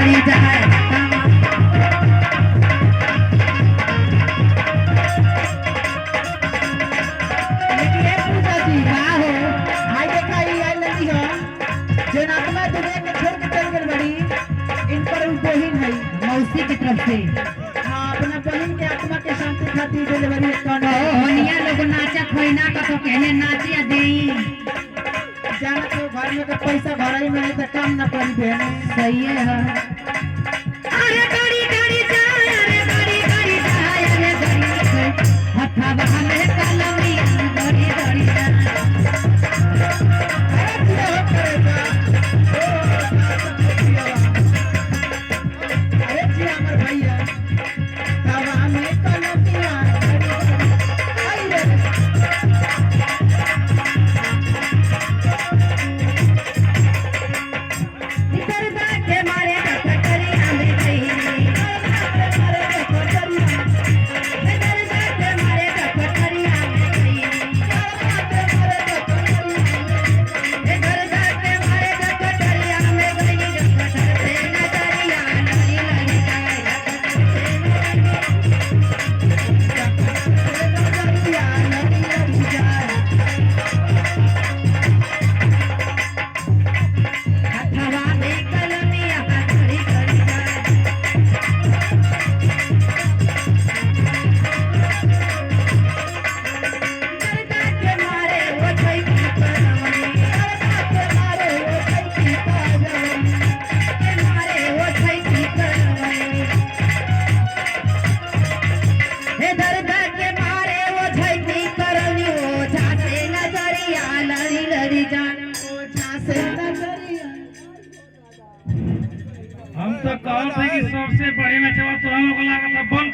गड़ी जाए मौसी की तरफ से अपना बहन के आत्मा के शांति खातिर डिलीवरी होनिया लोग नाचत होई ना कतो कहने नाचिया देई जाना तो घर में तो पैसा भरा ही मिले तो काम ना पड़ी बहन सही है अरे गाड़ी गाड़ी जाए अरे गाड़ी गाड़ी जाए अरे गाड़ी हथा बहाने कलमी गाड़ी गाड़ी जाए हम तो कहते कि सबसे बड़े नचवा तोरा लोग लागत बंद